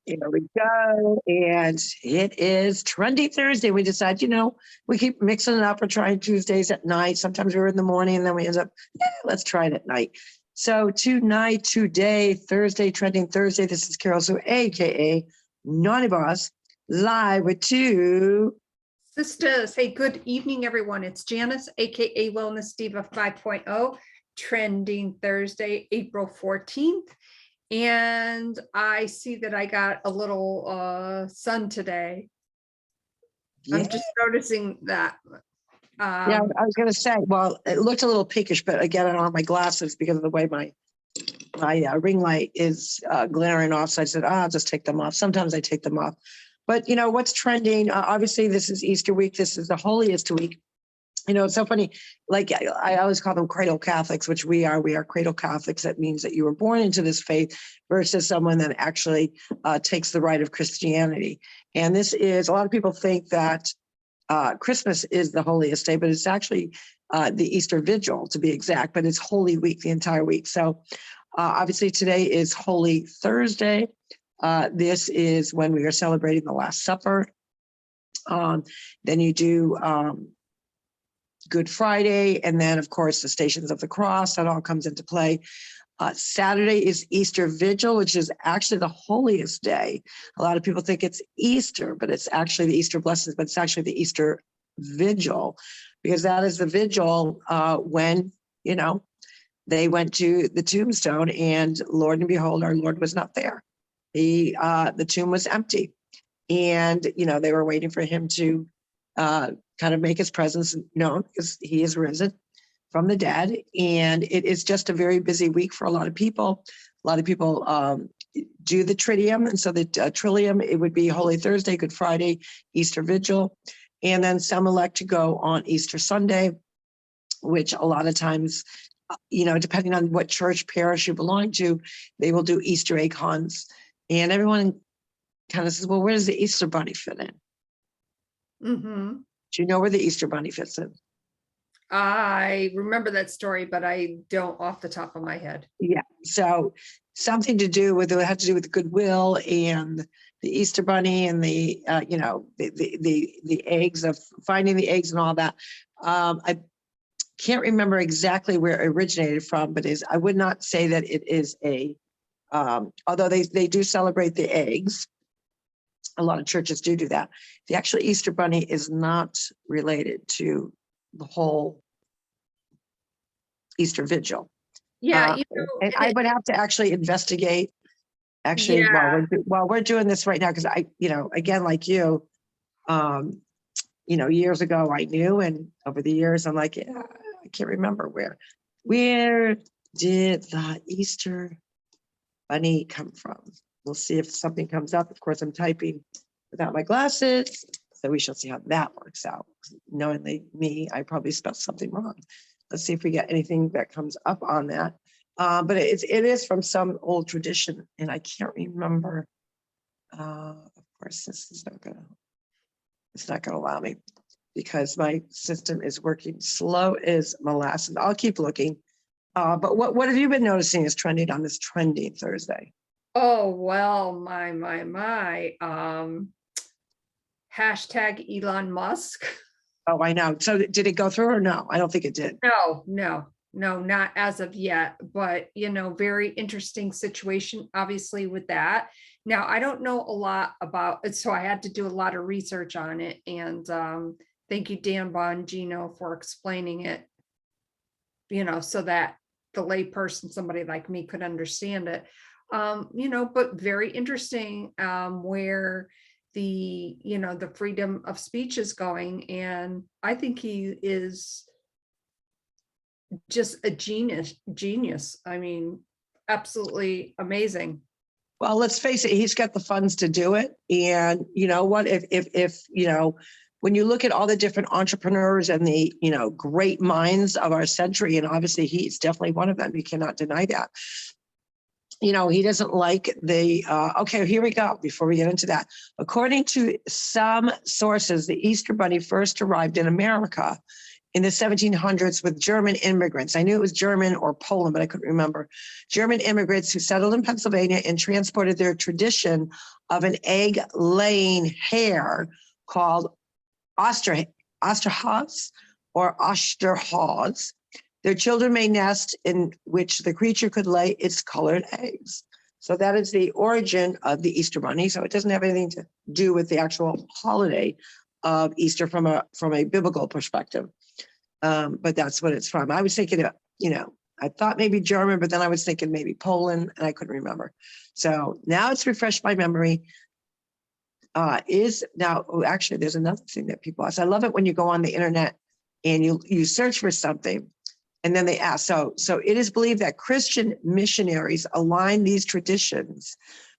Here we go. And it is Trendy Thursday. We decide, we keep mixing it up. We're trying Tuesdays at night. Sometimes we're in the morning and then we end up, let's try it at night. So today, Thursday, Trending Thursday. This is Carol Sue, AKA Naughty Boss, live with two sisters. Hey, good evening, everyone. It's Janice, AKA Wellness Diva 5.0, Trending Thursday, April 14th. And I see that I got a little sun today. Yeah. I'm just noticing that. Yeah, I was going to say, well, it looked a little pinkish, but again, I don't have my glasses because of the way my ring light is glaring off. So I said, I'll just take them off. Sometimes I take them off. But, what's trending? Obviously, this is Easter week. This is the holiest week. It's so funny. Like I always call them cradle Catholics, which we are. We are cradle Catholics. That means that you were born into this faith versus someone that actually takes the rite of Christianity. And this is, a lot of people think that Christmas is the holiest day, but it's actually the Easter Vigil to be exact, but it's Holy Week, the entire week. So obviously today is Holy Thursday. This is when we are celebrating the Last Supper. Then you do Good Friday, and then of course the Stations of the Cross, that all comes into play. Saturday is Easter Vigil, which is actually the holiest day. A lot of people think it's Easter, but it's actually the Easter Blessings, but it's actually the Easter Vigil, because that is the vigil when, they went to the tombstone and Lord and behold, our Lord was not there. The tomb was empty. And, they were waiting for him to kind of make his presence known because he is risen from the dead. And it is just a very busy week for a lot of people. A lot of people do the Triduum. And so the Trillium, it would be Holy Thursday, Good Friday, Easter Vigil. And then some elect to go on Easter Sunday, which a lot of times, depending on what church parish you belong to, they will do Easter egg hunts. And everyone kind of says, well, where does the Easter Bunny fit in? Mm-hmm. Do you know where the Easter Bunny fits in? I remember that story, but I don't off the top of my head. Yeah. So something to do with, it had to do with goodwill and the Easter Bunny and the eggs, of finding the eggs and all that. I can't remember exactly where it originated from, but I would not say that it is although they do celebrate the eggs. A lot of churches do that. The actual Easter Bunny is not related to the whole Easter Vigil. Yeah, and I would have to actually investigate. Actually, yeah. while we're doing this right now, because I, again, like you, years ago I knew, and over the years I'm like, yeah, I can't remember where did the Easter Bunny come from? We'll see if something comes up. Of course, I'm typing without my glasses, so we shall see how that works out. Knowing me, I probably spelled something wrong. Let's see if we get anything that comes up on that. But it is from some old tradition, and I can't remember. Of course, it's not gonna allow me because my system is working slow as molasses. I'll keep looking. But what have you been noticing is trending on this Trending Thursday? Oh, well, my. Hashtag Elon Musk. Oh, I know. So did it go through or no? I don't think it did. No, not as of yet, but very interesting situation, obviously, with that. Now, I don't know a lot about it, so I had to do a lot of research on it. And thank you, Dan Bongino, for explaining it, so that the layperson, somebody like me, could understand it. But very interesting where the freedom of speech is going. And I think he is just a genius. I mean, absolutely amazing. Well, let's face it, he's got the funds to do it. And you know what, if when you look at all the different entrepreneurs and the, great minds of our century, and obviously he's definitely one of them, you cannot deny that. He doesn't like okay, here we go, before we get into that. According to some sources, the Easter Bunny first arrived in America in the 1700s with German immigrants. I knew it was German or Poland, but I couldn't remember. German immigrants who settled in Pennsylvania and transported their tradition of an egg-laying hare called Osterhase or Osterhase. Their children may nest in which the creature could lay its colored eggs. So that is the origin of the Easter Bunny. So it doesn't have anything to do with the actual holiday of Easter from a biblical perspective. But that's what it's from. I was thinking, I thought maybe German, but then I was thinking maybe Poland, and I couldn't remember. So now it's refreshed my memory. There's another thing that people ask. I love it when you go on the internet and you search for something, and then they ask. So it is believed that Christian missionaries aligned these traditions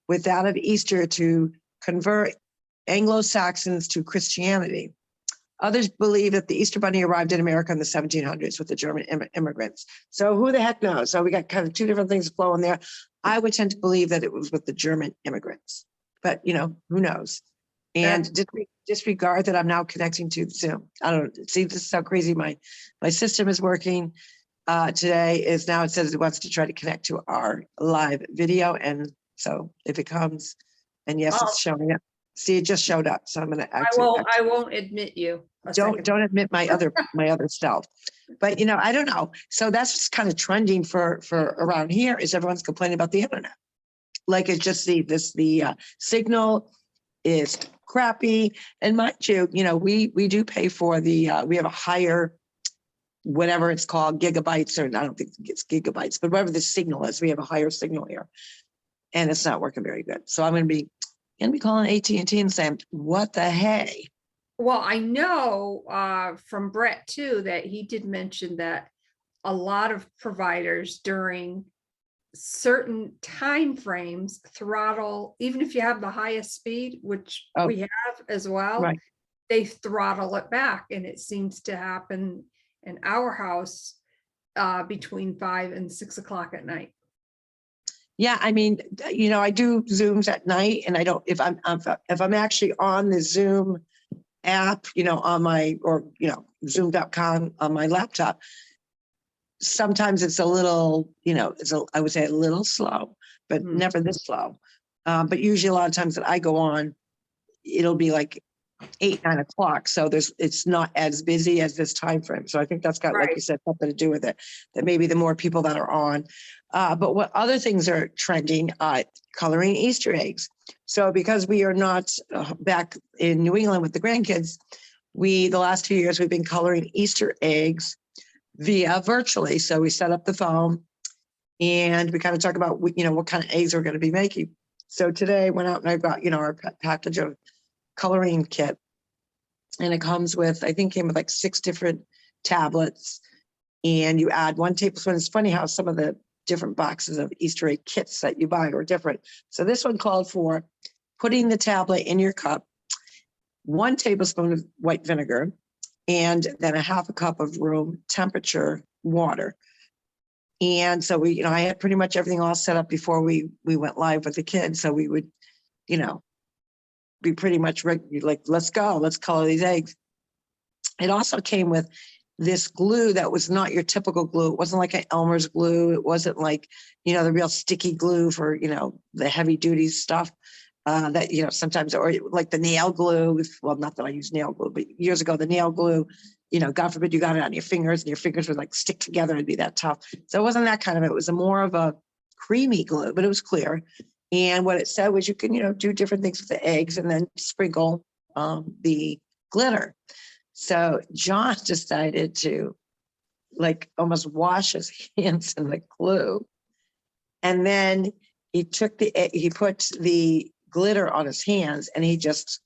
with that of Easter to convert Anglo-Saxons to Christianity. Others believe that the Easter Bunny arrived in America in the 1700s with the German immigrants. So who the heck knows? So we got kind of two different things flowing there. I would tend to believe that it was with the German immigrants, but who knows? And disregard that I'm now connecting to Zoom. I don't see, this is how crazy my system is working today. Is now it says it wants to try to connect to our live video, and so if it comes, and yes, it's showing up. See, it just showed up, so I'm going to I won't admit you. Don't admit my other self, but I don't know. So that's what's kind of trending for around here is everyone's complaining about the internet. Like it's just the signal is crappy, and mind you, we do pay for the we have a higher, whatever it's called, gigabytes, or I don't think it's gigabytes, but whatever the signal is, we have a higher signal here, and it's not working very good. So I'm going to be calling AT&T and saying, what the hey? Well, I know from Brett too, that he did mention that a lot of providers during certain time frames throttle, even if you have the highest speed, which we have as well, right. They throttle it back. And it seems to happen in our house between 5 and 6 o'clock at night. Yeah, I mean, I do Zooms at night, and I don't, if I'm actually on the Zoom app, on my, or, zoom.com on my laptop, sometimes it's a little, I would say a little slow, but never this slow. But usually a lot of times that I go on, it'll be like 8, 9 o'clock. So it's not as busy as this time frame. So I think that's got, like you said, something to do with it, that maybe the more people that are on. But what other things are trending? Coloring Easter eggs. So because we are not back in New England with the grandkids, the last 2 years we've been coloring Easter eggs via virtually. So we set up the phone and we kind of talk about, what kind of eggs we're going to be making. So today I went out and I got, our package of coloring kit, and it comes with, I think came with like 6 different tablets, and you add 1 tablespoon. It's funny how some of the different boxes of Easter egg kits that you buy are different. So this one called for putting the tablet in your cup, 1 tablespoon of white vinegar, and then a 1/2 cup of room temperature water. And so I had pretty much everything all set up before we went live with the kids. So we would, be pretty much like, let's go, let's color these eggs. It also came with this glue that was not your typical glue. It wasn't like an Elmer's glue. It wasn't like, the real sticky glue for, the heavy duty stuff that, sometimes, or like the nail glue. Well, not that I use nail glue, but years ago, the nail glue, God forbid you got it on your fingers and your fingers would like stick together and be that tough. So it wasn't that kind of, it was more of a creamy glue, but it was clear. And what it said was you can, do different things with the eggs and then sprinkle the glitter. So John decided to like almost wash his hands in the glue. And then he put the glitter on his hands and he just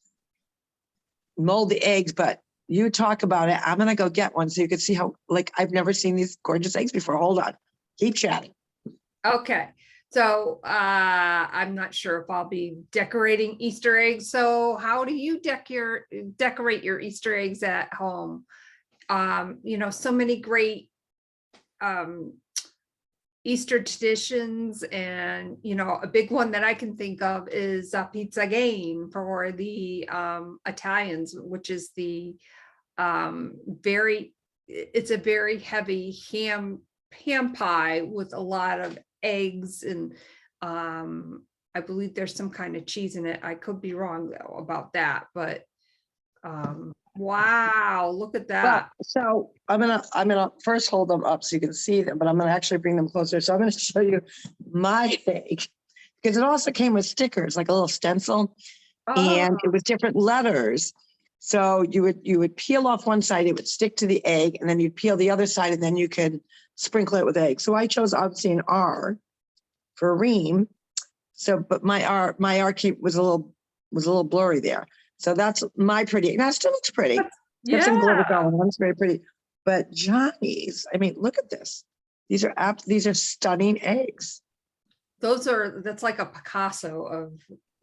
molded the eggs. But you talk about it. I'm going to go get one so you can see how, like, I've never seen these gorgeous eggs before. Hold on. Keep chatting. Okay. So I'm not sure if I'll be decorating Easter eggs. So how do you decorate your Easter eggs at home? So many great Easter traditions, and a big one that I can think of is Pizzagane for the Italians, which is the very it's a very heavy ham pie with a lot of eggs and I believe there's some kind of cheese in it. I could be wrong though about that, but wow, look at Well, that. so I'm gonna first hold them up so you can see them, but I'm gonna actually bring them closer. So I'm gonna show you my egg because it also came with stickers, like a little stencil, Oh, and it was different letters. So you would peel off one side, it would stick to the egg, and then you'd peel the other side, and then you could sprinkle it with egg. So I chose obviously an R for ream. So, but my R was a little blurry there. So that's my pretty. Now it still looks pretty. It's got some glitter yeah. going on. It's very pretty. But Johnny's, I mean, look at this. These are stunning eggs. That's like a Picasso of,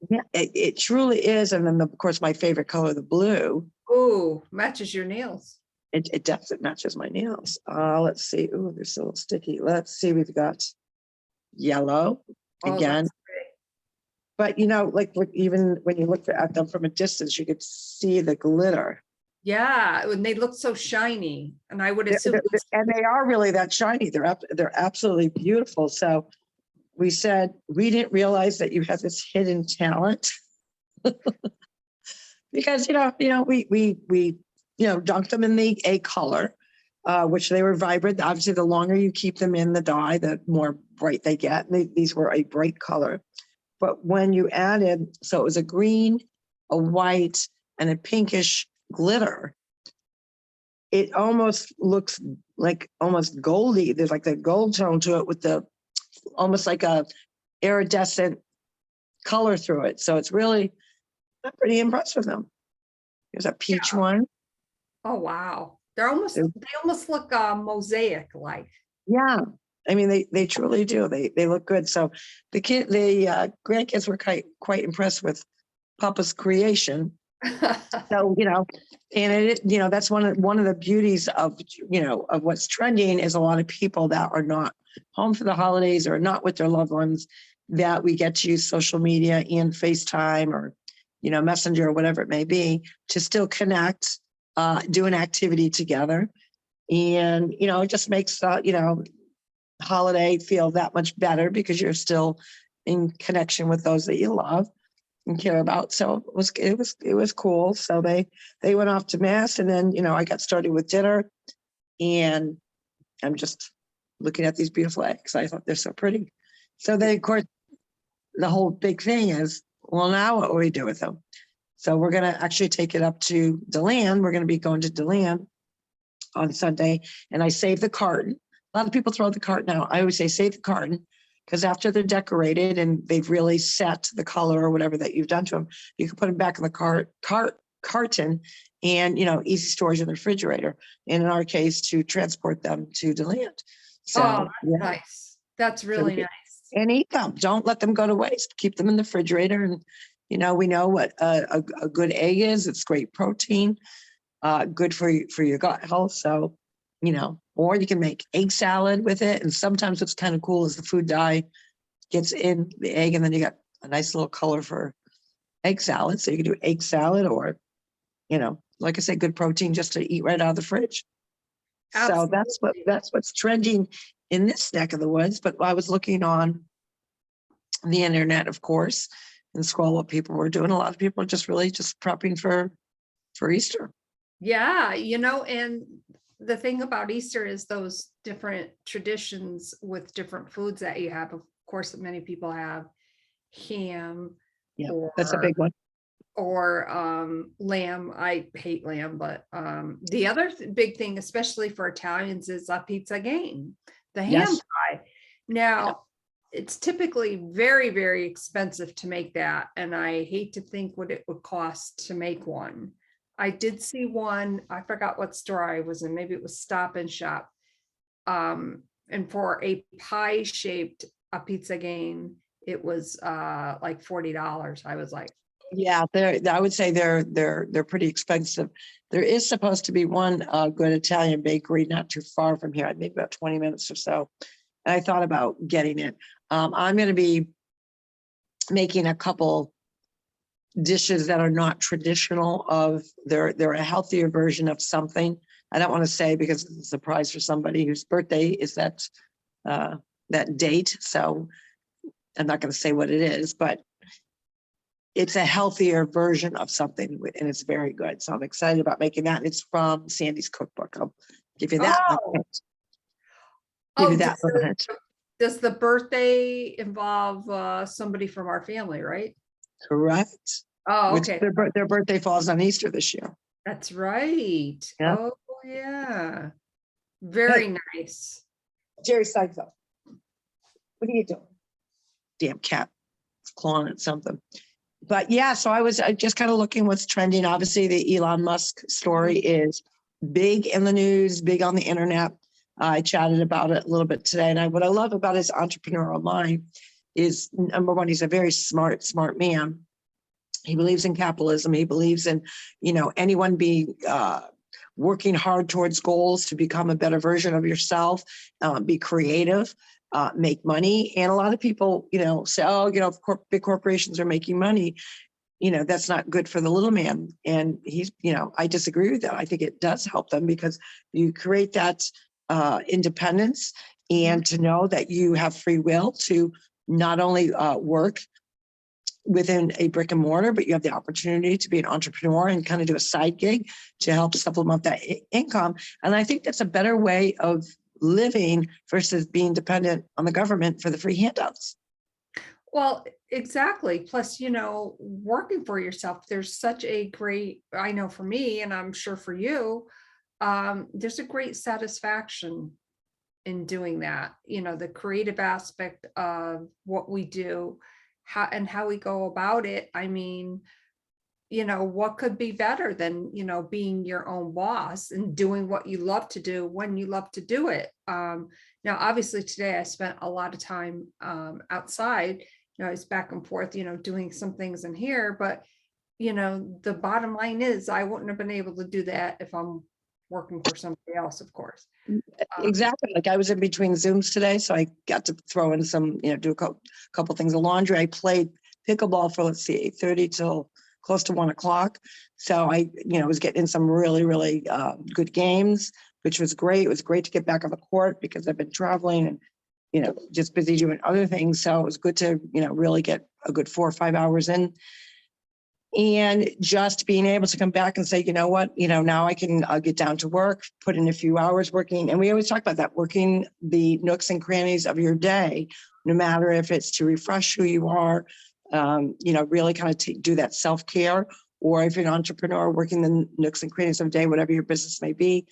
Yeah, it truly is. And then of course my favorite color, the blue. oh, matches your nails. It definitely matches my nails. Let's see. Oh, they're so sticky. Let's see. We've got yellow Oh, again. that's great. But like even when you look at them from a distance, you could see the glitter. Yeah, and they look so shiny, and I would They're- assume they're- and they are really that shiny. They're absolutely beautiful. So we said we didn't realize that you have this hidden talent because we dunked them in the egg color, which they were vibrant. Obviously, the longer you keep them in the dye, the more bright they get. And these were a bright color. But when you added, so it was a green, a white, and a pinkish glitter, it almost looks like almost goldy. There's like the gold tone to it with the almost like a iridescent color through it. So it's really, I'm pretty impressed with them. There's a peach one. oh wow. They almost look mosaic like. Yeah. I mean, they truly do. They look good. So the grandkids were quite impressed with Papa's creation. So, and that's one of the beauties of what's trending is a lot of people that are not home for the holidays or not with their loved ones, that we get to use social media and FaceTime or, Messenger or whatever it may be to still connect, do an activity together. And, it just makes, holiday feel that much better because you're still in connection with those that you love and care about. So it was cool. So they went off to mass, and then I got started with dinner, and I'm just looking at these beautiful eggs. I thought they're so pretty. So then of course the whole big thing is, well, now what will we do with them? So we're gonna actually take it up to DeLand. We're gonna be going to DeLand on Sunday, and I saved the carton. A lot of people throw the carton out. I always say save the carton, because after they're decorated and they've really set the color or whatever that you've done to them, you can put them back in the carton and, easy storage in the refrigerator. And in our case, to transport them to DeLand. So, Oh, that's yeah. nice. That's really nice. And eat them. Don't let them go to waste. Keep them in the refrigerator. And, we know what a good egg is. It's great protein, good for your gut health. So, or you can make egg salad with it. And sometimes what's kind of cool is the food dye gets in the egg, and then you got a nice little color for egg salad. So you can do egg salad or, like I said, good protein just to eat right out of the fridge. Absolutely. So that's what's trending in this neck of the woods. But I was looking on the internet, of course, and scroll what people were doing. A lot of people are just really just prepping for Easter. Yeah, and the thing about Easter is those different traditions with different foods that you have. Of course, many people have ham. Yeah, that's a big one. Or lamb. I hate lamb, but the other big thing, especially for Italians, is la pizza game, the ham pie. Now, it's typically very, very expensive to make that, and I hate to think what it would cost to make one. I did see one, I forgot what store I was in, maybe it was Stop and Shop. And for a pie shaped a pizza game, it was like $40. I was like, yeah, I would say they're pretty expensive. There is supposed to be one good Italian bakery not too far from here, maybe about 20 minutes or so. And I thought about getting it. I'm going to be making a couple dishes that are not traditional. They're a healthier version of something. I don't want to say because it's a surprise for somebody whose birthday is that date. So I'm not going to say what it is, but it's a healthier version of something and it's very good. So I'm excited about making that. It's from Sandy's cookbook. I'll give you that. Oh, Give oh, you that little hint. does the birthday involve somebody from our family, right? Correct. Oh, Which okay. their birthday falls on Easter this year. That's right. Yeah. Oh, yeah. Very nice. Jerry Seinfeld. What are you doing? Damn cat. It's clawing at something. But yeah, so I was just kind of looking what's trending. Obviously, the Elon Musk story is big in the news, big on the internet. I chatted about it a little bit today. And what I love about his entrepreneurial mind is, number one, he's a very smart man. He believes in capitalism. He believes in, anyone being working hard towards goals to become a better version of yourself, be creative, make money. And a lot of people, say, oh, big corporations are making money. That's not good for the little man. And he's, I disagree with that. I think it does help them because you create that independence and to know that you have free will to not only work within a brick and mortar, but you have the opportunity to be an entrepreneur and kind of do a side gig to help supplement that income. And I think that's a better way of living versus being dependent on the government for the free handouts. Well, exactly. Plus, working for yourself, there's such a great, I know for me, and I'm sure for you, there's a great satisfaction in doing that. The creative aspect of what we do, how we go about it. I mean, what could be better than, being your own boss and doing what you love to do when you love to do it. Now, obviously today I spent a lot of time outside, it's back and forth, doing some things in here, but the bottom line is I wouldn't have been able to do that if I'm working for somebody else, of course. Exactly. Like I was in between Zooms today, so I got to throw in some, do a couple things of laundry. I played pickleball for, let's see, 8:30 till close to 1 o'clock. So I, was getting in some really, really good games, which was great. It was great to get back on the court because I've been traveling and, just busy doing other things. So it was good to, really get a good 4 or 5 hours in. And just being able to come back and say, you know what, now I can get down to work, put in a few hours working. And we always talk about that, working the nooks and crannies of your day, no matter if it's to refresh who you are, really kind of do that self-care, or if you're an entrepreneur, working the nooks and crannies of the day, whatever your business may be,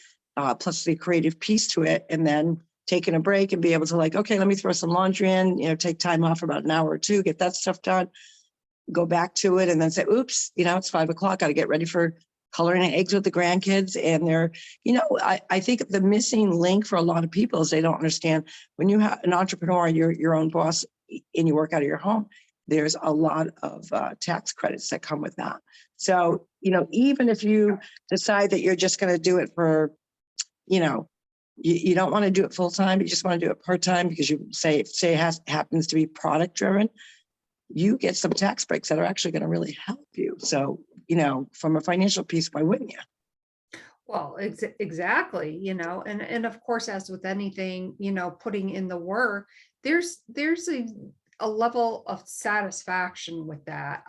plus the creative piece to it. And then taking a break and be able to okay, let me throw some laundry in, take time off for about an hour or two, get that stuff done, go back to it, and then say, oops, it's 5 o'clock. Got to get ready for coloring eggs with the grandkids. And they're, I think the missing link for a lot of people is they don't understand when you have an entrepreneur, you're your own boss and you work out of your home, there's a lot of tax credits that come with that. So, even if you decide that you're just going to do it for, you don't want to do it full time, you just want to do it part time because you say it happens to be product driven, you get some tax breaks that are actually going to really help you. So, from a financial piece, why wouldn't you? Well, exactly, and of course, as with anything, putting in the work, there's a level of satisfaction with that.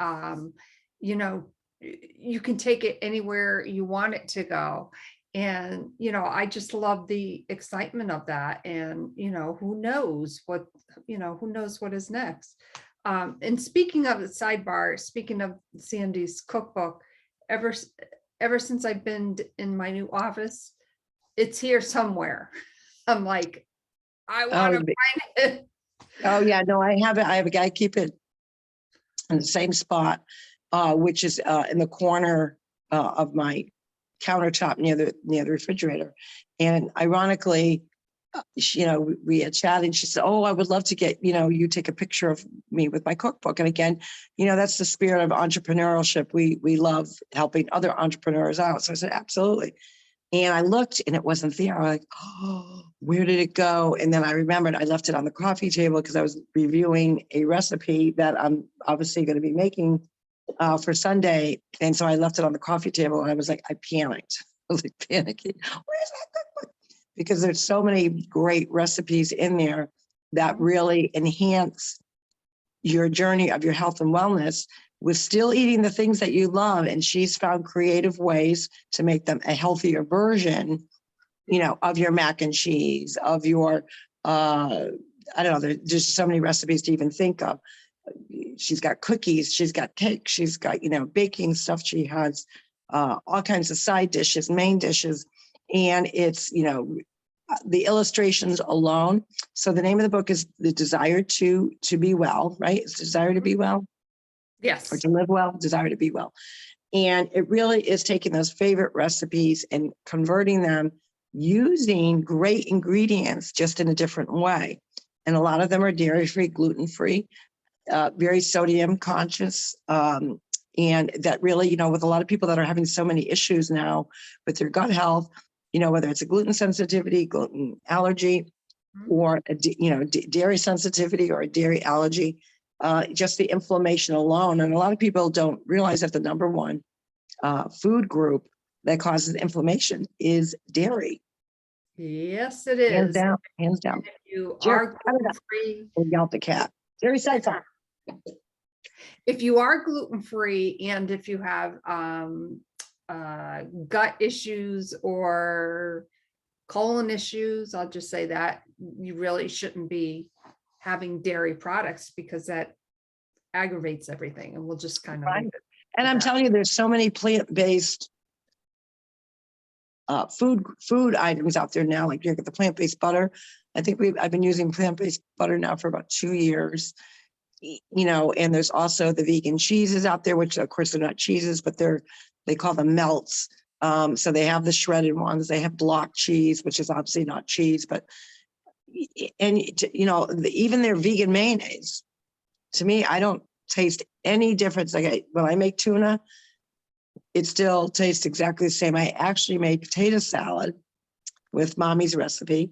You can take it anywhere you want it to go. And, I just love the excitement of that. And, who knows what is next. And speaking of the sidebar, speaking of Sandy's cookbook, ever since I've been in my new office, it's here somewhere. I'm like, I want to find it. Oh yeah, no, I have it. I have a guy keep it in the same spot, which is in the corner of my countertop near the refrigerator. And ironically, we had chatted and she said, oh, I would love to get, you take a picture of me with my cookbook. And again, that's the spirit of entrepreneurship. We love helping other entrepreneurs out. So I said, absolutely. And I looked and it wasn't there. I'm like, oh, where did it go? And then I remembered I left it on the coffee table because I was reviewing a recipe that I'm obviously going to be making for Sunday. And so I left it on the coffee table and I was like, I panicked. was like panicking. Where's that cookbook? Because there's so many great recipes in there that really enhance your journey of your health and wellness with still eating the things that you love. And she's found creative ways to make them a healthier version, of your mac and cheese, of your, I don't know, there's so many recipes to even think of. She's got cookies, she's got cake, she's got, baking stuff. She has all kinds of side dishes, main dishes, and it's, the illustrations alone. So the name of the book is The Desire to Be Well, right? It's Desire to Be Well. Yes. Or to live well, desire to be well. And it really is taking those favorite recipes and converting them using great ingredients just in a different way. And a lot of them are dairy-free, gluten-free, very sodium conscious. And that really, with a lot of people that are having so many issues now with their gut health, whether it's a gluten sensitivity, gluten allergy, or dairy sensitivity or a dairy allergy, just the inflammation alone. And a lot of people don't realize that the number one food group that causes inflammation is dairy. Yes, it is. Hands down. If you Jerry, are gluten-free, yelled the cat. Jerry said something. if you are gluten-free and if you have gut issues or colon issues, I'll just say that you really shouldn't be having dairy products because that aggravates everything, and we'll just kind of leave it. And I'm telling you, there's so many plant-based food items out there now. Like you get the plant-based butter. I think I've been using plant-based butter now for about 2 years. And there's also the vegan cheeses out there, which of course they're not cheeses, but they call them melts. So they have the shredded ones. They have block cheese, which is obviously not cheese, but even their vegan mayonnaise. To me, I don't taste any difference. Like when I make tuna, it still tastes exactly the same. I actually made potato salad with mommy's recipe.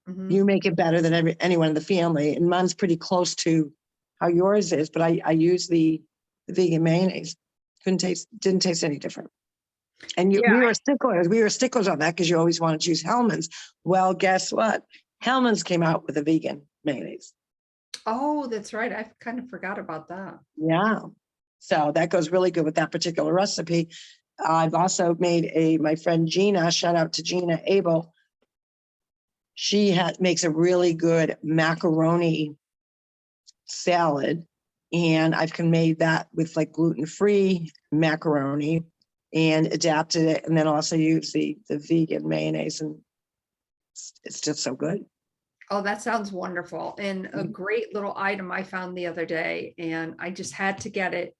Mm-hmm. You make it better than anyone in the family, and mine's pretty close to how yours is. But I use the vegan mayonnaise. Didn't taste any different. And we were sticklers. We were sticklers on that because you always wanted to use Hellmann's. Well, guess what? Hellmann's came out with a vegan mayonnaise. Oh, that's right. I kind of forgot about that. Yeah. So that goes really good with that particular recipe. I've also made my friend Gina, shout out to Gina Abel. She makes a really good macaroni salad. And I've made that with like gluten-free macaroni and adapted it. And then also use the vegan mayonnaise. And it's just so good. Oh, that sounds wonderful. And a great little item I found the other day, and I just had to get it.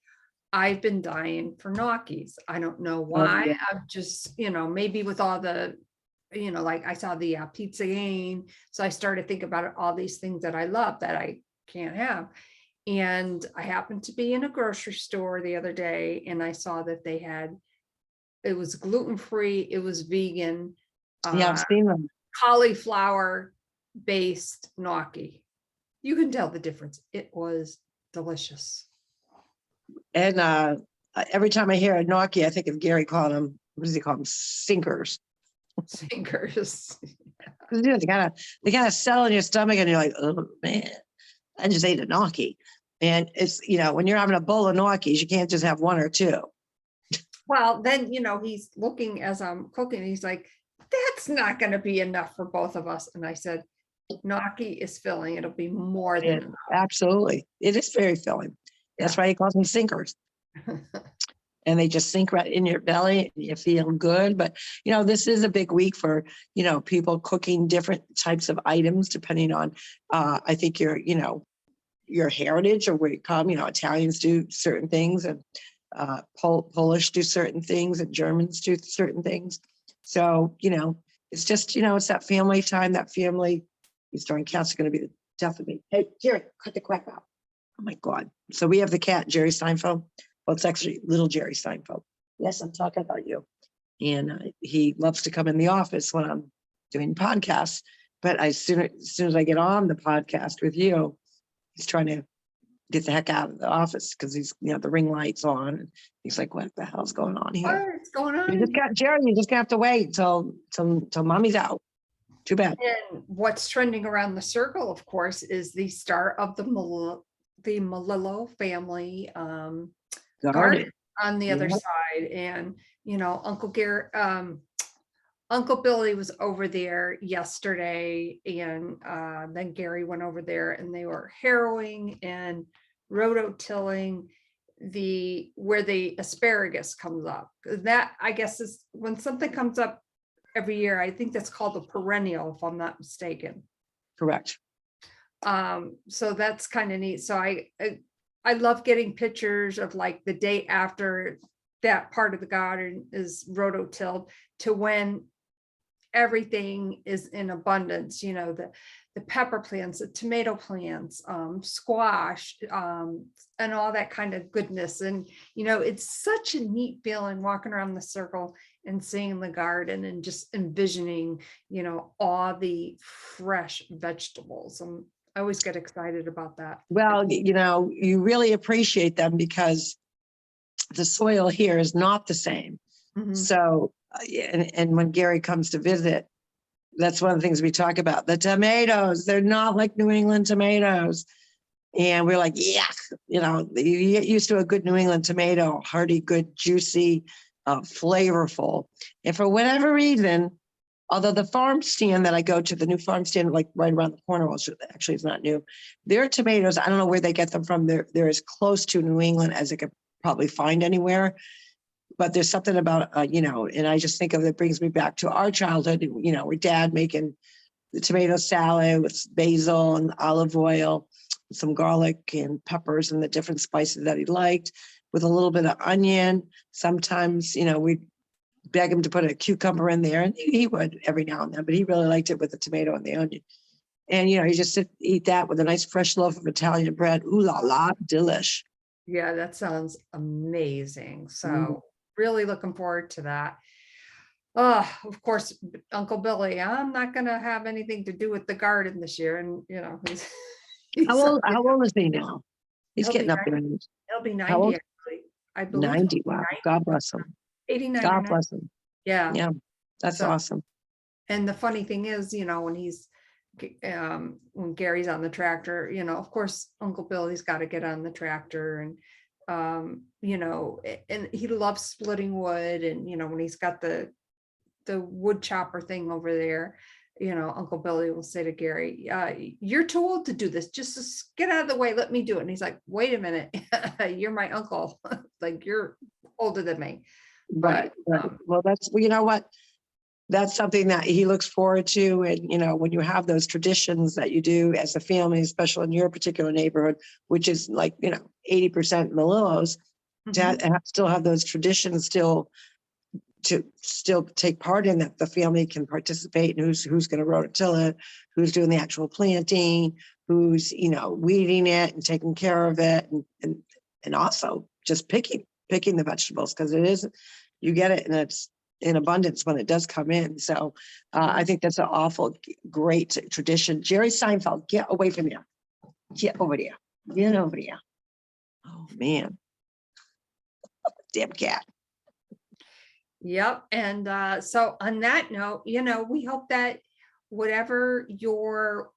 I've been dying for gnocchis. I don't know why. Oh, yeah. I've just, maybe with all the, like I saw the pizza game. So I started thinking about all these things that I love that I can't have. And I happened to be in a grocery store the other day, and I saw that it was gluten-free, it was vegan. Yeah, I've seen them. Cauliflower based gnocchi. You can tell the difference. It was delicious. And every time I hear a gnocchi, I think of Gary calling them, what does he call them? Sinkers. Sinkers. They kind of settle in your stomach and you're like, oh man, I just ate a gnocchi. And it's, when you're having a bowl of gnocchis, you can't just have one or two. Well, then, he's looking as I'm cooking, he's like, that's not going to be enough for both of us. And I said, gnocchi is filling. It'll be more than enough. Absolutely. It is very filling. That's why he calls them sinkers. And they just sink right in your belly and you feel good. But, this is a big week for, people cooking different types of items depending on, I think your heritage or where you come. Italians do certain things and Polish do certain things and Germans do certain things. So, it's just, it's that family time, these darn cats are going to be the death of me. Hey, Jerry, cut the crap out. Oh my God. So we have the cat, Jerry Steinfeld. Well, it's actually little Jerry Steinfeld. Yes, I'm talking about you. And he loves to come in the office when I'm doing podcasts. But as soon as I get on the podcast with you, he's trying to get the heck out of the office because he's, the ring light's on. He's like, what the hell's going on here? What's going on? Jerry, you just have to wait till mommy's out. Too bad. And what's trending around the circle, of course, is the start of the Malillo family garden on the other side. And, Uncle Billy was over there yesterday, and then Gary went over there, and they were harrowing and rototilling where the asparagus comes up. That, I guess, is when something comes up every year. I think that's called a perennial, if I'm not mistaken. Correct. So that's kind of neat. So I love getting pictures of like the day after that part of the garden is rototilled to when everything is in abundance, the pepper plants, the tomato plants, squash, and all that kind of goodness. And, it's such a neat feeling walking around the circle and seeing the garden and just envisioning, all the fresh vegetables. And I always get excited about that. Well, you really appreciate them because the soil here is not the same. Mm-hmm. So, and when Gary comes to visit, that's one of the things we talk about. The tomatoes, they're not like New England tomatoes. And we're like, yeah, you get used to a good New England tomato, hearty, good, juicy, flavorful. And for whatever reason, although the farm stand that I go to, the new farm stand, like right around the corner, well, actually it's not new. Their tomatoes, I don't know where they get them from. They're as close to New England as I could probably find anywhere. But there's something about, and I just think of it brings me back to our childhood, with Dad making the tomato salad with basil and olive oil, some garlic and peppers and the different spices that he liked, with a little bit of onion. Sometimes, we'd beg him to put a cucumber in there, and he would every now and then, but he really liked it with the tomato and the onion. And, you just eat that with a nice fresh loaf of Italian bread. Ooh la la, delish. Yeah, that sounds amazing. So really looking forward to that. Of course, Uncle Billy, I'm not going to have anything to do with the garden this year. And, he's how old is he now? He's getting up there. He'll be 90, actually. I believe 90. Wow. 90. God bless him. 89. God bless him. Yeah. Yeah. That's awesome. And the funny thing is, when Gary's on the tractor, of course, Uncle Billy's got to get on the tractor, and and he loves splitting wood. And, when he's got the wood chopper thing over there, Uncle Billy will say to Gary, you're too old to do this. Just get out of the way. Let me do it. And he's like, wait a minute. You're my uncle. Like, you're older than me. Right. Well, you know what? That's something that he looks forward to. And, when you have those traditions that you do as a family, especially in your particular neighborhood, which is like, 80% Malillos, to still have those traditions to take part in, that the family can participate, and who's going to rototill it, who's doing the actual planting, who's, weeding it and taking care of it. And also just picking the vegetables, because you get it and it's in abundance when it does come in. So I think that's an awful great tradition. Jerry Seinfeld, get away from here. Get over there. Get over there. Oh man. Damn cat. Yep. And so on that note, we hope that whatever your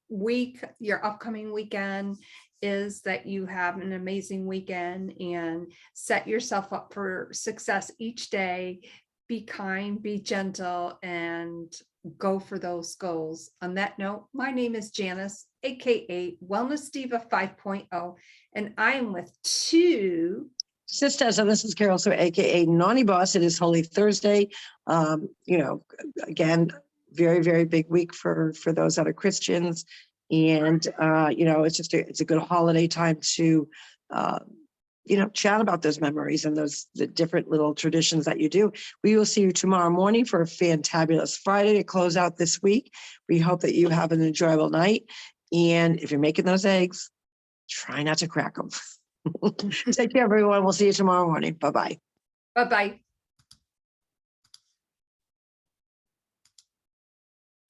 upcoming weekend is, that you have an amazing weekend and set yourself up for success each day. Be kind, be gentle, and go for those goals. On that note, my name is Janice, aka Wellness Diva 5.0, and I am with two sisters, and this is Carol, so aka Naughty Boss. It is Holy Thursday. Again, very, very big week for those that are Christians. And it's a good holiday time to chat about those memories and the different little traditions that you do. We will see you tomorrow morning for a fantabulous Friday to close out this week. We hope that you have an enjoyable night. And if you're making those eggs, try not to crack them. Take care, everyone. We'll see you tomorrow morning. Bye-bye. Bye-bye.